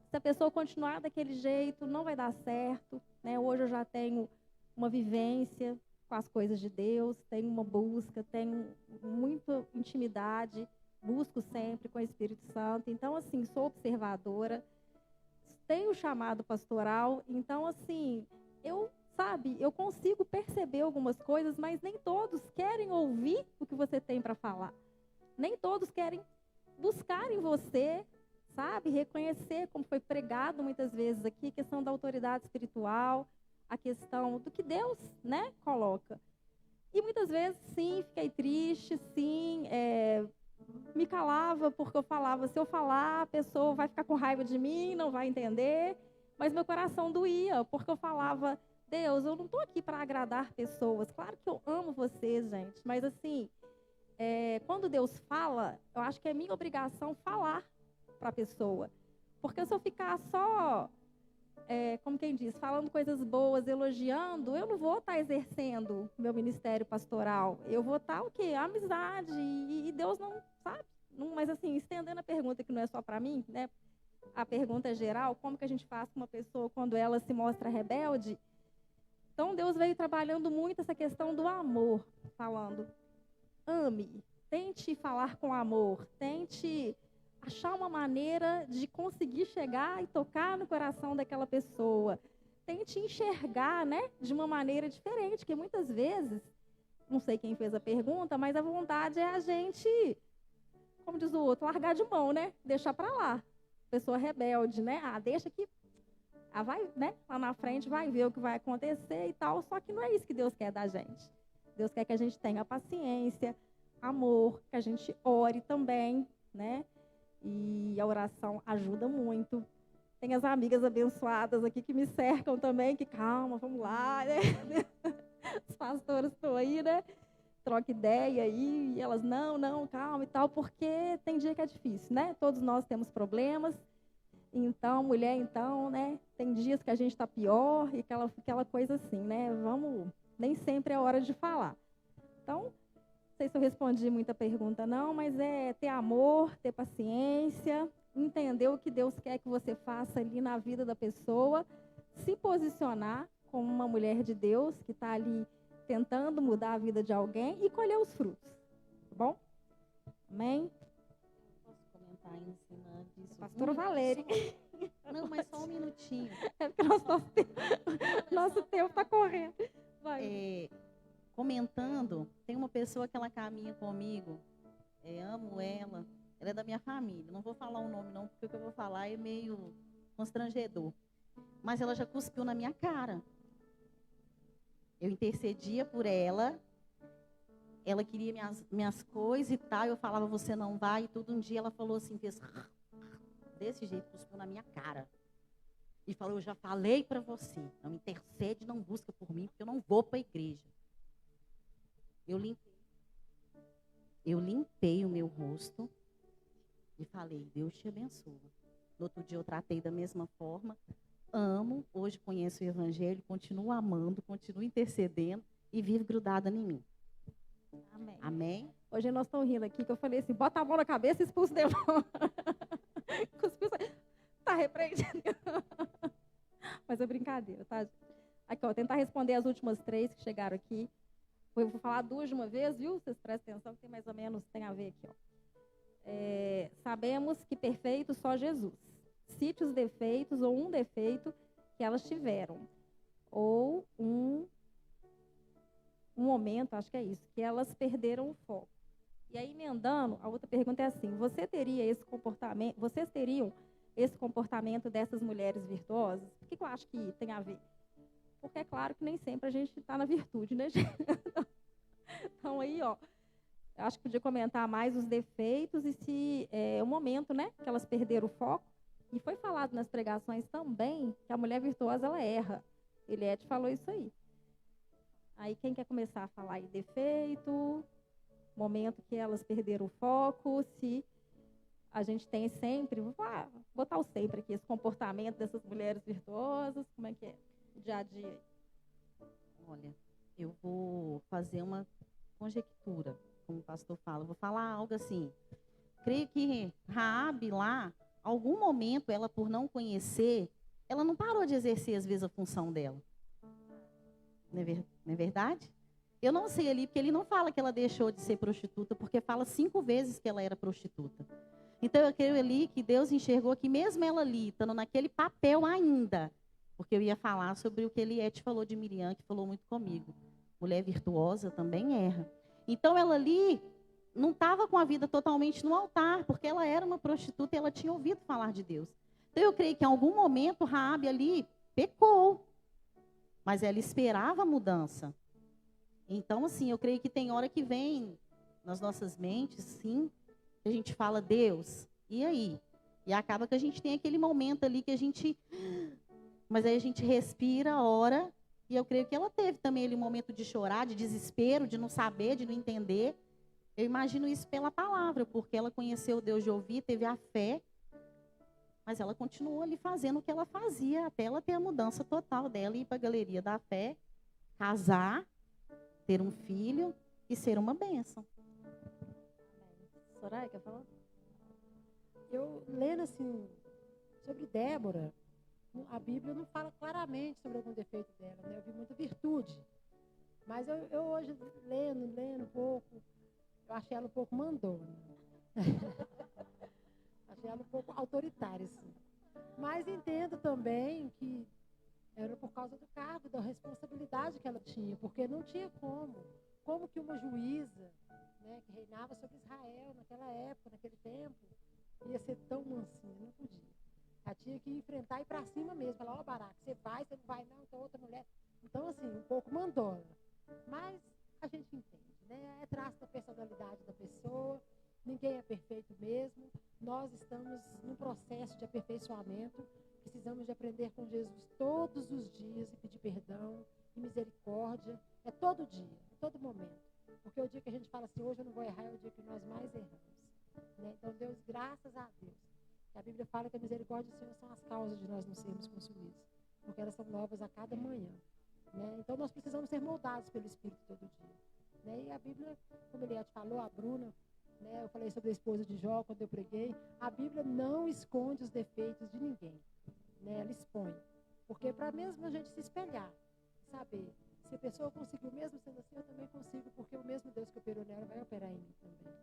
se a pessoa continuar daquele jeito, não vai dar certo, né? Hoje eu já tenho uma vivência com as coisas de Deus, tenho uma busca, tenho muita intimidade, busco sempre com o Espírito Santo. Então, assim, sou observadora, tenho chamado pastoral, então, assim, eu consigo perceber algumas coisas, mas nem todos querem ouvir o que você tem para falar. Nem todos querem buscar em você, sabe, reconhecer, como foi pregado muitas vezes aqui, a questão da autoridade espiritual, a questão do que Deus, né, coloca. E muitas vezes, sim, fiquei triste, sim, me calava, porque eu falava, se eu falar, a pessoa vai ficar com raiva de mim, não vai entender. Mas meu coração doía, porque eu falava, Deus, eu não estou aqui para agradar pessoas. Claro que eu amo vocês, gente, mas assim, quando Deus fala, eu acho que é minha obrigação falar para a pessoa. Porque se eu ficar só, como quem diz, falando coisas boas, elogiando, eu não vou estar exercendo meu ministério pastoral. Eu vou estar o quê? Amizade. E Deus não, sabe? Não, mas assim, estendendo a pergunta que não é só para mim, né? A pergunta é geral, como que a gente faz com uma pessoa quando ela se mostra rebelde? Então, Deus veio trabalhando muito essa questão do amor, falando, ame, tente falar com amor, tente achar uma maneira de conseguir chegar e tocar no coração daquela pessoa. Tente enxergar, né, de uma maneira diferente, porque muitas vezes, não sei quem fez a pergunta, mas a vontade é a gente, como diz o outro, largar de mão, né? Deixar para lá. Pessoa rebelde, né? Deixa que vai, né? Lá na frente vai ver o que vai acontecer e tal, só que não é isso que Deus quer da gente. Deus quer que a gente tenha paciência, amor, que a gente ore também, né? E a oração ajuda muito. Tem as amigas abençoadas aqui que me cercam também, que calma, vamos lá, né? Os pastores estão aí, né? Troca ideia aí, e elas, não, calma e tal, porque tem dia que é difícil, né? Todos nós temos problemas, Então, mulher, então, né? Tem dias que a gente está pior e aquela coisa assim, né? Nem sempre é hora de falar. Então, não sei se eu respondi muita pergunta, não, mas é ter amor, ter paciência, entender o que Deus quer que você faça ali na vida da pessoa, se posicionar como uma mulher de Deus que está ali tentando mudar a vida de alguém e colher os frutos. Tá bom? Amém? Posso comentar em cima disso? Pastora Valéria. Não, mas só um minutinho. É porque nosso tempo está correndo. Vai. Comentando, tem uma pessoa que ela caminha comigo, amo ela é da minha família. Não vou falar o nome não, porque o que eu vou falar é meio constrangedor. Mas ela já cuspiu na minha cara. Eu intercedia por ela, ela queria minhas coisas e tal, eu falava, você não vai, e tudo. Um dia ela falou assim, fez desse jeito, cuspiu na minha cara. E falou, eu já falei para você, não intercede, não busca por mim, porque eu não vou para a igreja. Eu limpei o meu rosto e falei, Deus te abençoe. No outro dia eu tratei da mesma forma, amo, hoje conheço o evangelho, continuo amando, continuo intercedendo e vivo grudada em mim. Amém. Amém? Hoje nós estamos rindo aqui, que eu falei assim, bota a mão na cabeça e expulsa o demônio. Tá repreendido. Mas é brincadeira, tá? Aqui, ó, tentar responder as últimas 3 que chegaram aqui. Eu vou falar 2 de uma vez, viu? Vocês prestem atenção, que tem mais ou menos, tem a ver aqui, ó. Sabemos que perfeito só Jesus. Cite os defeitos ou um defeito que elas tiveram. Ou um momento, acho que é isso, que elas perderam o foco. E aí, emendando, a outra pergunta é assim, vocês teriam esse comportamento dessas mulheres virtuosas? Por que eu acho que tem a ver? Porque é claro que nem sempre a gente está na virtude, né, gente? Então, aí, ó, eu acho que podia comentar mais os defeitos e se o momento, né, que elas perderam o foco. E foi falado nas pregações também que a mulher virtuosa, ela erra. Eliette falou isso aí. Aí, quem quer começar a falar aí? Defeito, momento que elas perderam o foco, se a gente tem sempre, vou botar o sempre aqui, esse comportamento dessas mulheres virtuosas, como é que é o dia a dia? Olha, eu vou fazer uma conjectura, como o pastor fala, eu vou falar algo assim, creio que Raabe lá, algum momento, ela por não conhecer, ela não parou de exercer às vezes a função dela. Não é verdade? Eu não sei ali, porque ele não fala que ela deixou de ser prostituta, porque fala 5 vezes que ela era prostituta. Então, eu creio ali que Deus enxergou que mesmo ela ali, estando naquele papel ainda, porque eu ia falar sobre o que Eliette falou de Miriam, que falou muito comigo. Mulher virtuosa também erra. Então, ela ali não estava com a vida totalmente no altar, porque ela era uma prostituta e ela tinha ouvido falar de Deus. Então, eu creio que em algum momento, Raabe ali pecou. Mas ela esperava a mudança. Então, assim, eu creio que tem hora que vem nas nossas mentes, sim, que a gente fala, Deus, e aí? E acaba que a gente tem aquele momento ali que a gente... Mas aí a gente respira, ora, e eu creio que ela teve também ali um momento de chorar, de desespero, de não saber, de não entender. Eu imagino isso pela palavra, porque ela conheceu Deus de ouvir, teve a fé, mas ela continuou ali fazendo o que ela fazia, até ela ter a mudança total dela, ir para a galeria da fé, casar, ter um filho e ser uma bênção. Soraya, quer falar? Eu, lendo assim, sobre Débora, a Bíblia não fala claramente sobre algum defeito dela, né? Eu vi muita virtude. Mas eu hoje, lendo um pouco, eu achei ela um pouco mandona. Achei ela um pouco autoritária, assim. Mas entendo também que era por causa do cargo, da responsabilidade que ela tinha, porque não tinha como que uma juíza, né, que reinava sobre Israel naquela época, naquele tempo, ia ser tão mansinha, não podia. Ela tinha que enfrentar e ir para cima mesmo, falar, ó, Baraque, você não vai não, então outra mulher. Então, assim, um pouco mandona. Mas a gente entende, né? É traço da personalidade da pessoa, ninguém é perfeito mesmo, nós estamos num processo de aperfeiçoamento, precisamos de aprender com Jesus todos os dias e pedir perdão e misericórdia, é todo dia, é todo momento. Porque o dia que a gente fala assim, hoje eu não vou errar, é o dia que nós mais erramos. Né? Então, Deus, graças a Deus, que a Bíblia falo que a misericórdia do Senhor são as causas de nós não sermos consumidos, porque elas são novas a cada manhã. Né? Então, nós precisamos ser moldados pelo Espírito todo dia. Né? E a Bíblia, como Eliette falou, a Bruna, né, eu falei sobre a esposa de Jó quando eu preguei, a Bíblia não esconde os defeitos de ninguém. Né? Ela expõe. Porque para mesmo a gente se espelhar, saber, se a pessoa conseguiu mesmo sendo assim, eu também consigo, porque o mesmo Deus que operou nela vai operar em mim também.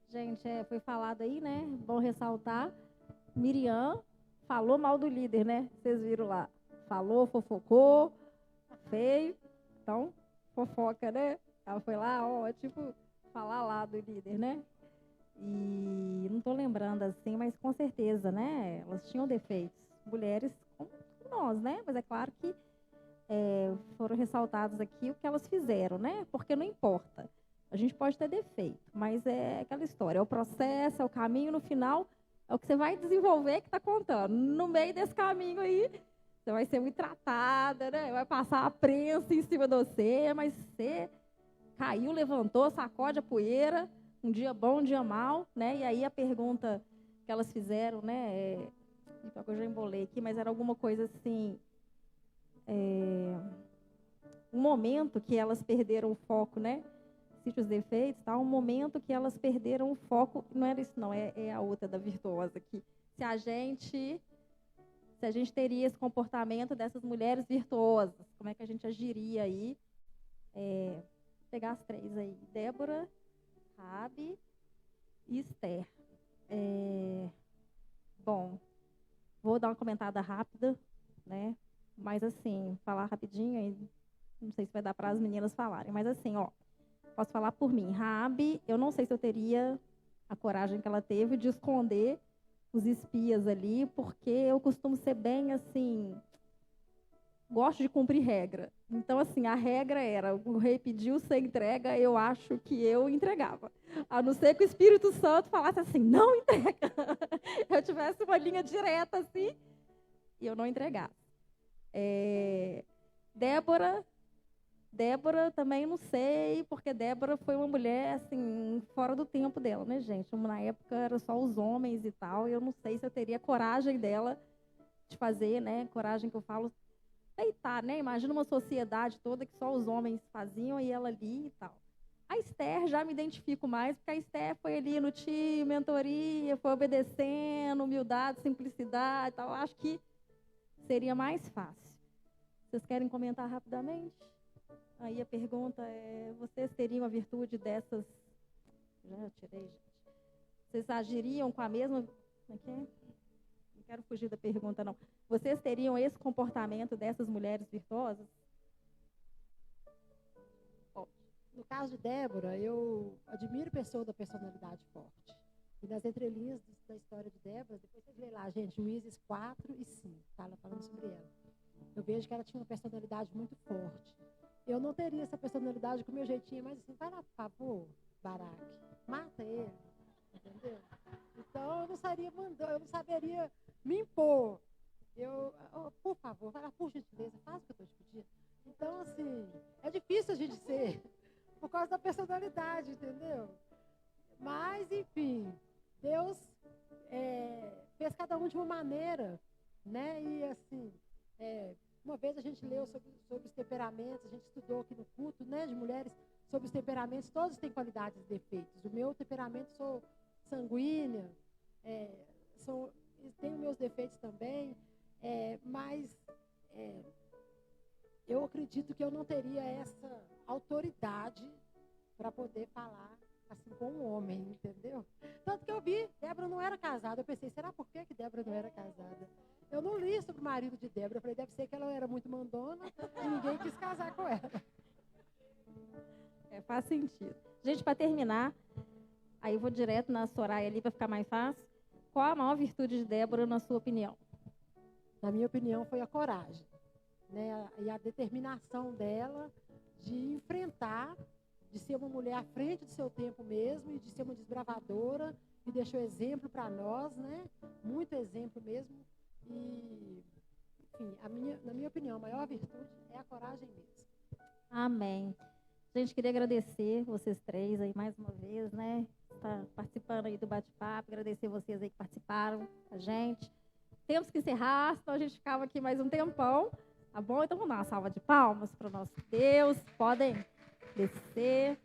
Gente, foi falado aí, né? Bom ressaltar. Miriam falou mal do líder, né? Vocês viram lá. Falou, fofocou, feio. Então, fofoca, né? Ela foi lá, ó, tipo, falar lá do líder, né? E não tô lembrando assim, mas com certeza, né? Elas tinham defeitos. Mulheres como nós, né? Mas é claro que foram ressaltados aqui o que elas fizeram, né? Porque não importa. A gente pode ter defeito, mas é aquela história. É o processo, é o caminho, no final, é o que você vai desenvolver que está contando. No meio desse caminho aí, você vai ser muito tratada, né? Vai passar a prensa em cima de você, mas você caiu, levantou, sacode a poeira, um dia bom, um dia mal, né? E aí a pergunta que elas fizeram, né? Eu já embolei aqui, mas era alguma coisa assim, um momento que elas perderam o foco, né? Cite os defeitos, tá? Um momento que elas perderam o foco, não era isso não, é a outra da virtuosa aqui. Se a gente teria esse comportamento dessas mulheres virtuosas, como é que a gente agiria aí? Vou pegar as três aí, Débora, Raabe e Esther. Bom, vou dar uma comentada rápida, né? Mas assim, falar rapidinho, aí não sei se vai dar para as meninas falarem, mas assim, ó, posso falar por mim. Raabe, eu não sei se eu teria a coragem que ela teve de esconder os espias ali, porque eu costumo ser bem assim, gosto de cumprir regra. Então, assim, a regra era, o rei pediu, você entrega, eu acho que eu entregava. A não ser que o Espírito Santo falasse assim, não entrega. Eu tivesse uma linha direta assim, e eu não entregasse. Débora também não sei, porque Débora foi uma mulher, assim, fora do tempo dela, né, gente? Na época era só os homens e tal, e eu não sei se eu teria coragem dela de fazer, né? Coragem que eu falo, peitar, né? Imagina uma sociedade toda que só os homens faziam e ela ali e tal. A Esther já me identifico mais, porque a Esther foi ali no time, mentoria, foi obedecendo, humildade, simplicidade e tal. Acho que seria mais fácil. Vocês querem comentar rapidamente? Aí a pergunta é, vocês teriam a virtude dessas... Já tirei, gente. Vocês agiriam com a mesma... Como é que é? Não quero fugir da pergunta, não. Vocês teriam esse comportamento dessas mulheres virtuosas? No caso de Débora, eu admiro pessoa da personalidade forte. E nas entrelinhas da história de Débora, depois você vê lá, gente, Juízes 4 e 5, tá? Ela falando sobre ela. Eu vejo que ela tinha uma personalidade muito forte. Eu não teria essa personalidade com o meu jeitinho, mas assim, vai lá, por favor, Baraque, mata ele, entendeu? Então, eu não saberia me impor. Por favor, vai lá, por gentileza, faz o que eu estou te pedindo. Então, assim, é difícil a gente ser, por causa da personalidade, entendeu? Mas, enfim, Deus fez cada um de uma maneira, né? E, assim, uma vez a gente leu sobre os temperamentos, a gente estudou aqui no culto, né, de mulheres, sobre os temperamentos, todos têm qualidades e defeitos. O meu temperamento, sou sanguínea, tenho meus defeitos também, mas eu acredito que eu não teria essa autoridade para poder falar assim com um homem, entendeu? Tanto que eu vi, Débora não era casada, eu pensei, será por que Débora não era casada? Eu não li sobre o marido de Débora, eu falei, deve ser que ela era muito mandona e ninguém quis casar com ela. Faz sentido. Gente, para terminar, aí eu vou direto na Soraya ali para ficar mais fácil. Qual a maior virtude de Débora, na sua opinião? Na minha opinião, foi a coragem, né? E a determinação dela de enfrentar, de ser uma mulher à frente do seu tempo mesmo e de ser uma desbravadora e deixou exemplo para nós, né? Muito exemplo mesmo. E, enfim, na minha opinião, a maior virtude é a coragem mesmo. Amém. Gente, queria agradecer vocês três aí mais uma vez, né? Tá participando aí do bate-papo, agradecer vocês aí que participaram com a gente. Temos que encerrar, senão a gente ficava aqui mais um tempão, tá bom? Então vamos dar uma salva de palmas para o nosso Deus. Podem descer.